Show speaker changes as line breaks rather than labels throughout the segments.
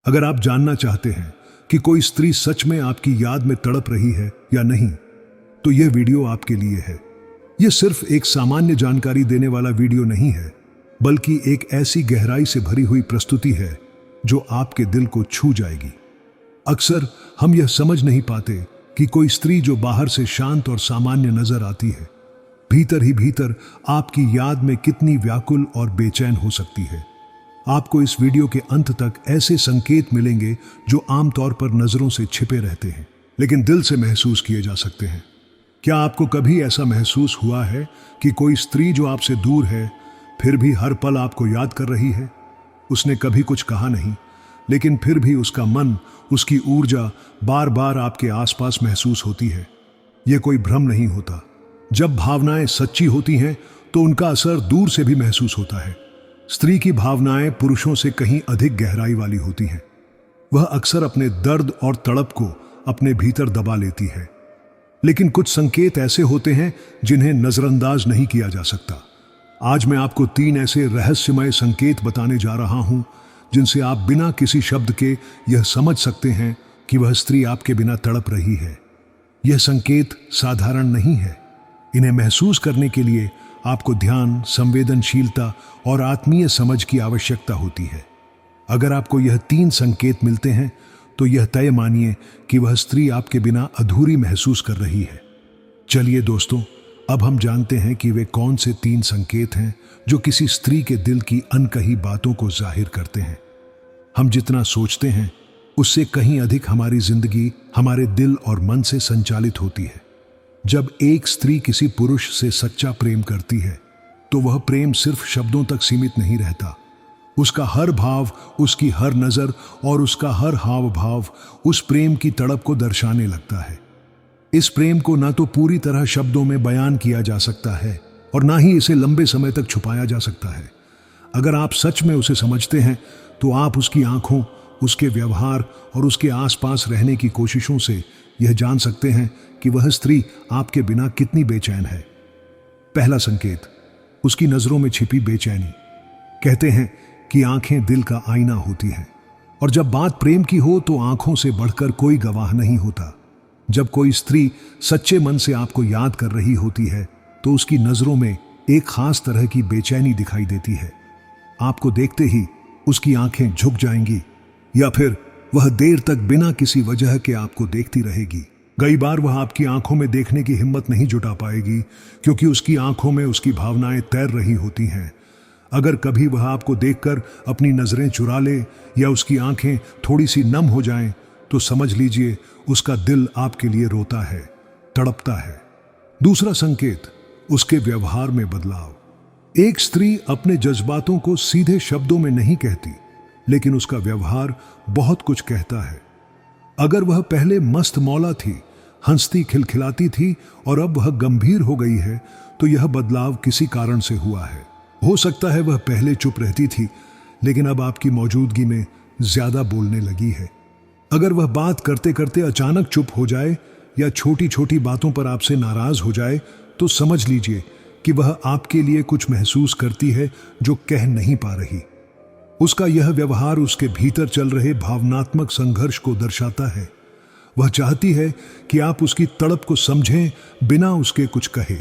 अगर आप जानना चाहते हैं कि कोई स्त्री सच में आपकी याद में तड़प रही है या नहीं, तो यह वीडियो आपके लिए है। यह सिर्फ एक सामान्य जानकारी देने वाला वीडियो नहीं है, बल्कि एक ऐसी गहराई से भरी हुई प्रस्तुति है जो आपके दिल को छू जाएगी। अक्सर हम यह समझ नहीं पाते कि कोई स्त्री जो बाहर से शांत और सामान्य नजर आती है, भीतर ही भीतर आपकी याद में कितनी व्याकुल और बेचैन हो सकती है। आपको इस वीडियो के अंत तक ऐसे संकेत मिलेंगे जो आमतौर पर नजरों से छिपे रहते हैं, लेकिन दिल से महसूस किए जा सकते हैं। क्या आपको कभी ऐसा महसूस हुआ है कि कोई स्त्री जो आपसे दूर है, फिर भी हर पल आपको याद कर रही है? उसने कभी कुछ कहा नहीं, लेकिन फिर भी उसका मन, उसकी ऊर्जा बार बार आपके आसपास महसूस होती है। यह कोई भ्रम नहीं होता। जब भावनाएं सच्ची होती हैं तो उनका असर दूर से भी महसूस होता है। स्त्री की भावनाएं पुरुषों से कहीं अधिक गहराई वाली होती हैं। वह अक्सर अपने दर्द और तड़प को अपने भीतर दबा लेती है, लेकिन कुछ संकेत ऐसे होते हैं जिन्हें नजरअंदाज नहीं किया जा सकता। आज मैं आपको 3 ऐसे रहस्यमय संकेत बताने जा रहा हूं जिनसे आप बिना किसी शब्द के यह समझ सकते हैं कि वह स्त्री आपके बिना तड़प रही है। यह संकेत साधारण नहीं है। इन्हें महसूस करने के लिए आपको ध्यान, संवेदनशीलता और आत्मीय समझ की आवश्यकता होती है। अगर आपको यह 3 संकेत मिलते हैं तो यह तय मानिए कि वह स्त्री आपके बिना अधूरी महसूस कर रही है। चलिए दोस्तों, अब हम जानते हैं कि वे कौन से 3 संकेत हैं जो किसी स्त्री के दिल की अनकही बातों को जाहिर करते हैं। हम जितना सोचते हैं उससे कहीं अधिक हमारी जिंदगी हमारे दिल और मन से संचालित होती है। जब एक स्त्री किसी पुरुष से सच्चा प्रेम करती है तो वह प्रेम सिर्फ शब्दों तक सीमित नहीं रहता। उसका हर भाव, उसकी हर नजर और उसका हर हाव भाव उस प्रेम की तड़प को दर्शाने लगता है। इस प्रेम को ना तो पूरी तरह शब्दों में बयान किया जा सकता है और ना ही इसे लंबे समय तक छुपाया जा सकता है। अगर आप सच में उसे समझते हैं तो आप उसकी आंखों, उसके व्यवहार और उसके आसपास रहने की कोशिशों से यह जान सकते हैं कि वह स्त्री आपके बिना कितनी बेचैन है। पहला संकेत, उसकी नजरों में छिपी बेचैनी। कहते हैं कि आंखें दिल का आईना होती हैं, और जब बात प्रेम की हो तो आंखों से बढ़कर कोई गवाह नहीं होता। जब कोई स्त्री सच्चे मन से आपको याद कर रही होती है तो उसकी नजरों में एक खास तरह की बेचैनी दिखाई देती है। आपको देखते ही उसकी आंखें झुक जाएंगी या फिर वह देर तक बिना किसी वजह के आपको देखती रहेगी। कई बार वह आपकी आंखों में देखने की हिम्मत नहीं जुटा पाएगी, क्योंकि उसकी आंखों में उसकी भावनाएं तैर रही होती हैं। अगर कभी वह आपको देखकर अपनी नजरें चुरा ले या उसकी आंखें थोड़ी सी नम हो जाएं, तो समझ लीजिए उसका दिल आपके लिए रोता है, तड़पता है। दूसरा संकेत, उसके व्यवहार में बदलाव। एक स्त्री अपने जज्बातों को सीधे शब्दों में नहीं कहती, लेकिन उसका व्यवहार बहुत कुछ कहता है। अगर वह पहले मस्त मौला थी, हंसती खिलखिलाती थी और अब वह गंभीर हो गई है, तो यह बदलाव किसी कारण से हुआ है। हो सकता है वह पहले चुप रहती थी, लेकिन अब आपकी मौजूदगी में ज्यादा बोलने लगी है। अगर वह बात करते करते अचानक चुप हो जाए या छोटी छोटी बातों पर आपसे नाराज हो जाए, तो समझ लीजिए कि वह आपके लिए कुछ महसूस करती है जो कह नहीं पा रही। उसका यह व्यवहार उसके भीतर चल रहे भावनात्मक संघर्ष को दर्शाता है। वह चाहती है कि आप उसकी तड़प को समझें बिना उसके कुछ कहे।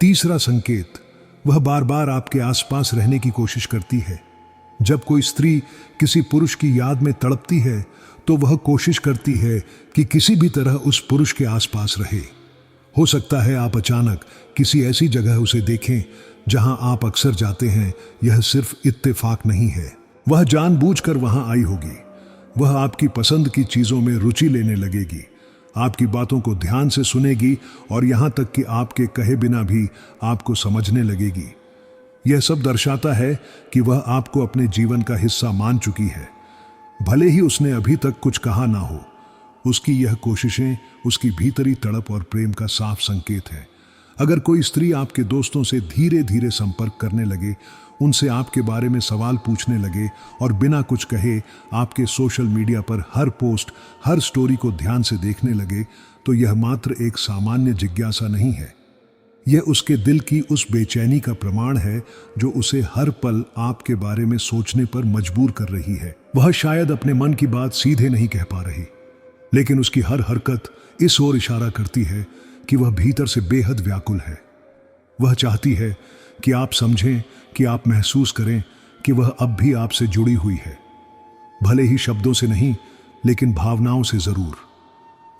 तीसरा संकेत, वह बार बार आपके आसपास रहने की कोशिश करती है। जब कोई स्त्री किसी पुरुष की याद में तड़पती है तो वह कोशिश करती है कि किसी भी तरह उस पुरुष के आसपास रहे। हो सकता है आप अचानक किसी ऐसी जगह उसे देखें जहां आप अक्सर जाते हैं। यह सिर्फ इत्तेफाक नहीं है, वह जानबूझकर वहां आई होगी। वह आपकी पसंद की चीजों में रुचि लेने लगेगी, आपकी बातों को ध्यान से सुनेगी और यहां तक कि आपके कहे बिना भी आपको समझने लगेगी। यह सब दर्शाता है कि वह आपको अपने जीवन का हिस्सा मान चुकी है, भले ही उसने अभी तक कुछ कहा ना हो। उसकी यह कोशिशें उसकी भीतरी तड़प और प्रेम का साफ संकेत है। अगर कोई स्त्री आपके दोस्तों से धीरे धीरे संपर्क करने लगे, उनसे आपके बारे में सवाल पूछने लगे और बिना कुछ कहे आपके सोशल मीडिया पर हर पोस्ट, हर स्टोरी को ध्यान से देखने लगे, तो यह मात्र एक सामान्य जिज्ञासा नहीं है। यह उसके दिल की उस बेचैनी का प्रमाण है जो उसे हर पल आपके बारे में सोचने पर मजबूर कर रही है। वह शायद अपने मन की बात सीधे नहीं कह पा रही, लेकिन उसकी हर हरकत इस ओर इशारा करती है कि वह भीतर से बेहद व्याकुल है। वह चाहती है कि आप समझें, कि आप महसूस करें कि वह अब भी आपसे जुड़ी हुई है, भले ही शब्दों से नहीं, लेकिन भावनाओं से जरूर।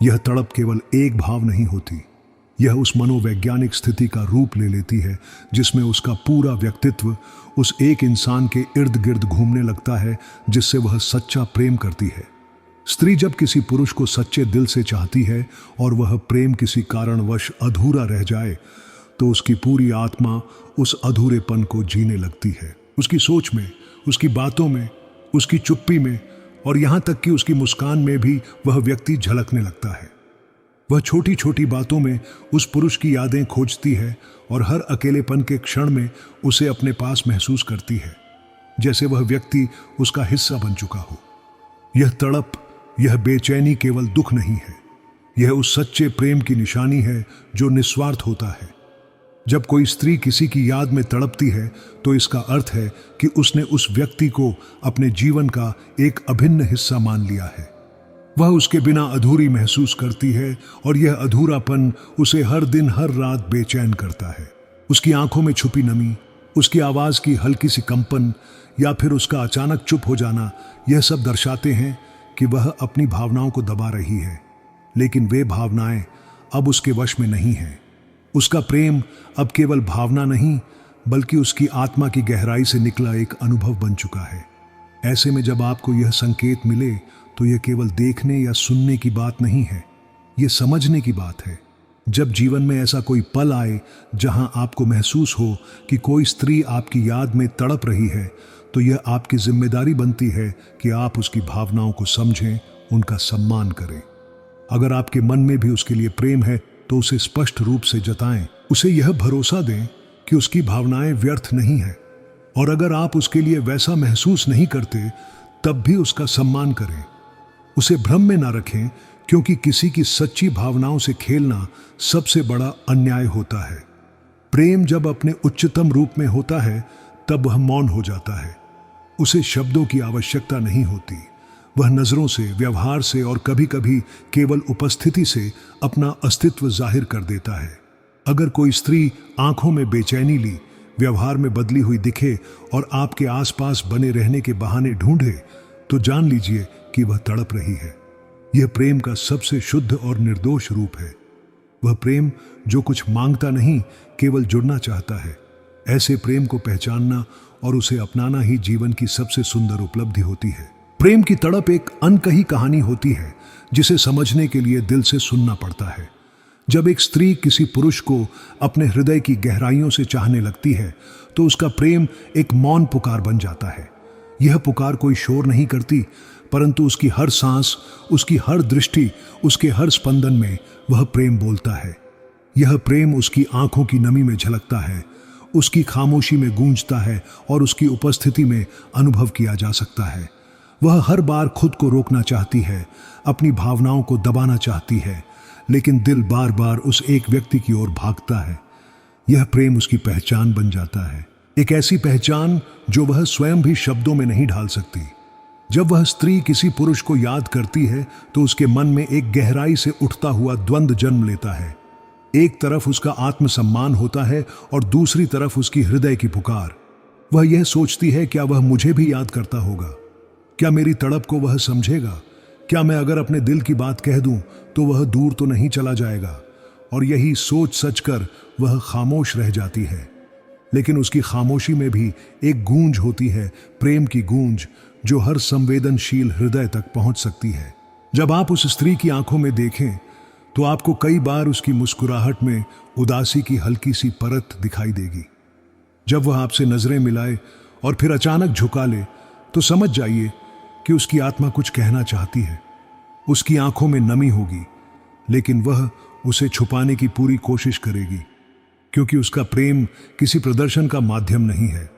यह तड़प केवल एक भाव नहीं होती, यह उस मनोवैज्ञानिक स्थिति का रूप ले लेती है जिसमें उसका पूरा व्यक्तित्व उस एक इंसान के इर्द गिर्द घूमने लगता है जिससे वह सच्चा प्रेम करती है। स्त्री जब किसी पुरुष को सच्चे दिल से चाहती है और वह प्रेम किसी कारणवश अधूरा रह जाए, तो उसकी पूरी आत्मा उस अधूरेपन को जीने लगती है। उसकी सोच में, उसकी बातों में, उसकी चुप्पी में और यहां तक कि उसकी मुस्कान में भी वह व्यक्ति झलकने लगता है। वह छोटी छोटी बातों में उस पुरुष की यादें खोजती है और हर अकेलेपन के क्षण में उसे अपने पास महसूस करती है, जैसे वह व्यक्ति उसका हिस्सा बन चुका हो। यह तड़प, यह बेचैनी केवल दुख नहीं है, यह उस सच्चे प्रेम की निशानी है जो निस्वार्थ होता है। जब कोई स्त्री किसी की याद में तड़पती है तो इसका अर्थ है कि उसने उस व्यक्ति को अपने जीवन का एक अभिन्न हिस्सा मान लिया है। वह उसके बिना अधूरी महसूस करती है और यह अधूरापन उसे हर दिन हर रात बेचैन करता है। उसकी आंखों में छुपी नमी, उसकी आवाज की हल्की सी कंपन या फिर उसका अचानक चुप हो जाना, यह सब दर्शाते हैं कि वह अपनी भावनाओं को दबा रही है, लेकिन वे भावनाएं अब उसके वश में नहीं हैं। उसका प्रेम अब केवल भावना नहीं, बल्कि उसकी आत्मा की गहराई से निकला एक अनुभव बन चुका है। ऐसे में जब आपको यह संकेत मिले तो यह केवल देखने या सुनने की बात नहीं है, यह समझने की बात है। जब जीवन में ऐसा कोई पल आए जहां आपको महसूस हो कि कोई स्त्री आपकी याद में तड़प रही है, तो यह आपकी जिम्मेदारी बनती है कि आप उसकी भावनाओं को समझें, उनका सम्मान करें। अगर आपके मन में भी उसके लिए प्रेम है तो उसे स्पष्ट रूप से जताएं। उसे यह भरोसा दें कि उसकी भावनाएं व्यर्थ नहीं है, और अगर आप उसके लिए वैसा महसूस नहीं करते तब भी उसका सम्मान करें। उसे भ्रम में ना रखें, क्योंकि किसी की सच्ची भावनाओं से खेलना सबसे बड़ा अन्याय होता है। प्रेम जब अपने उच्चतम रूप में होता है तब वह मौन हो जाता है। उसे शब्दों की आवश्यकता नहीं होती, वह नजरों से, व्यवहार से और कभी कभी केवल उपस्थिति से अपना अस्तित्व जाहिर कर देता है। अगर कोई स्त्री आंखों में बेचैनी ली, व्यवहार में बदली हुई दिखे और आपके आसपास बने रहने के बहाने ढूंढे, तो जान लीजिए कि वह तड़प रही है। यह प्रेम का सबसे शुद्ध और निर्दोष रूप है। वह प्रेम जो कुछ मांगता नहीं, केवल जुड़ना चाहता है। ऐसे प्रेम को पहचानना और उसे अपनाना ही जीवन की सबसे सुंदर उपलब्धि होती है। प्रेम की तड़प एक अनकही कहानी होती है जिसे समझने के लिए दिल से सुनना पड़ता है। जब एक स्त्री किसी पुरुष को अपने हृदय की गहराइयों से चाहने लगती है तो उसका प्रेम एक मौन पुकार बन जाता है। यह पुकार कोई शोर नहीं करती, परंतु उसकी हर सांस, उसकी हर दृष्टि, उसके हर स्पंदन में वह प्रेम बोलता है। यह प्रेम उसकी आंखों की नमी में झलकता है, उसकी खामोशी में गूंजता है और उसकी उपस्थिति में अनुभव किया जा सकता है। वह हर बार खुद को रोकना चाहती है, अपनी भावनाओं को दबाना चाहती है, लेकिन दिल बार बार उस एक व्यक्ति की ओर भागता है। यह प्रेम उसकी पहचान बन जाता है, एक ऐसी पहचान जो वह स्वयं भी शब्दों में नहीं ढाल सकती। जब वह स्त्री किसी पुरुष को याद करती है तो उसके मन में एक गहराई से उठता हुआ द्वंद्व जन्म लेता है। एक तरफ उसका आत्मसम्मान होता है और दूसरी तरफ उसकी हृदय की पुकार। वह यह सोचती है, क्या वह मुझे भी याद करता होगा? क्या मेरी तड़प को वह समझेगा? क्या मैं अगर अपने दिल की बात कह दूं तो वह दूर तो नहीं चला जाएगा? और यही सोच सच कर वह खामोश रह जाती है। लेकिन उसकी खामोशी में भी एक गूंज होती है, प्रेम की गूंज, जो हर संवेदनशील हृदय तक पहुंच सकती है। जब आप उस स्त्री की आंखों में देखें तो आपको कई बार उसकी मुस्कुराहट में उदासी की हल्की सी परत दिखाई देगी। जब वह आपसे नजरें मिलाए और फिर अचानक झुका ले तो समझ जाइए कि उसकी आत्मा कुछ कहना चाहती है। उसकी आंखों में नमी होगी, लेकिन वह उसे छुपाने की पूरी कोशिश करेगी, क्योंकि उसका प्रेम किसी प्रदर्शन का माध्यम नहीं है।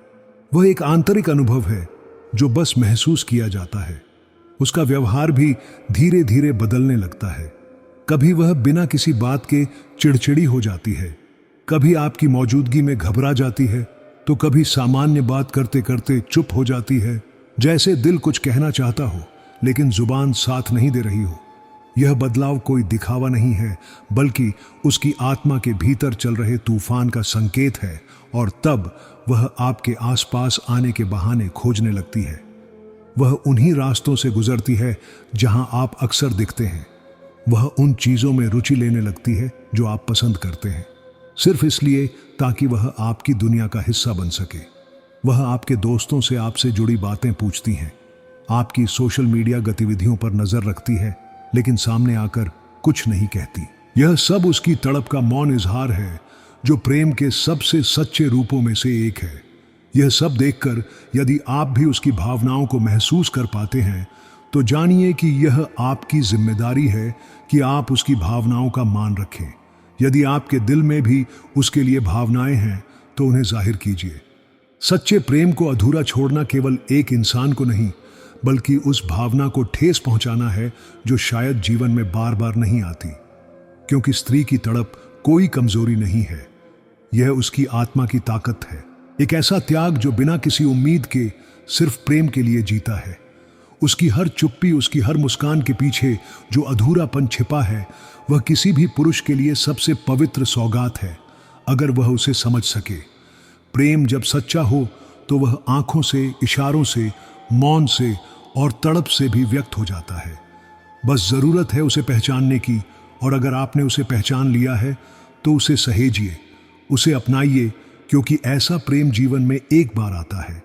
वह एक आंतरिक अनुभव है जो बस महसूस किया जाता है। उसका व्यवहार भी धीरे धीरे बदलने लगता है। कभी वह बिना किसी बात के चिड़चिड़ी हो जाती है, कभी आपकी मौजूदगी में घबरा जाती है तो कभी सामान्य बात करते करते चुप हो जाती है, जैसे दिल कुछ कहना चाहता हो लेकिन जुबान साथ नहीं दे रही हो। यह बदलाव कोई दिखावा नहीं है, बल्कि उसकी आत्मा के भीतर चल रहे तूफान का संकेत है, और तब वह आपके आसपास आने के बहाने खोजने लगती है। वह उन्हीं रास्तों से गुजरती है जहां आप अक्सर दिखते हैं। वह उन चीजों में रुचि लेने लगती है जो आप पसंद करते हैं, सिर्फ इसलिए ताकि वह आपकी दुनिया का हिस्सा बन सके। वह आपके दोस्तों से आपसे जुड़ी बातें पूछती हैं, आपकी सोशल मीडिया गतिविधियों पर नजर रखती है, लेकिन सामने आकर कुछ नहीं कहती। यह सब उसकी तड़प का मौन इजहार है, जो प्रेम के सबसे सच्चे रूपों में से एक है। यह सब देखकर यदि आप भी उसकी भावनाओं को महसूस कर पाते हैं, तो जानिए कि यह आपकी जिम्मेदारी है कि आप उसकी भावनाओं का मान रखें। यदि आपके दिल में भी उसके लिए भावनाएं हैं, तो उन्हें जाहिर कीजिए। सच्चे प्रेम को अधूरा छोड़ना केवल एक इंसान को नहीं, बल्कि उस भावना को ठेस पहुंचाना है जो शायद जीवन में बार बार नहीं आती। क्योंकि स्त्री की तड़प कोई कमजोरी नहीं है, यह उसकी आत्मा की ताकत है। एक ऐसा त्याग जो बिना किसी उम्मीद के सिर्फ प्रेम के लिए जीता है। उसकी हर चुप्पी, उसकी हर मुस्कान के पीछे जो अधूरापन छिपा है, वह किसी भी पुरुष के लिए सबसे पवित्र सौगात है, अगर वह उसे समझ सके। प्रेम जब सच्चा हो तो वह आंखों से, इशारों से, मौन से और तड़प से भी व्यक्त हो जाता है। बस जरूरत है उसे पहचानने की, और अगर आपने उसे पहचान लिया है तो उसे सहेजिए, उसे अपनाइए, क्योंकि ऐसा प्रेम जीवन में एक बार आता है।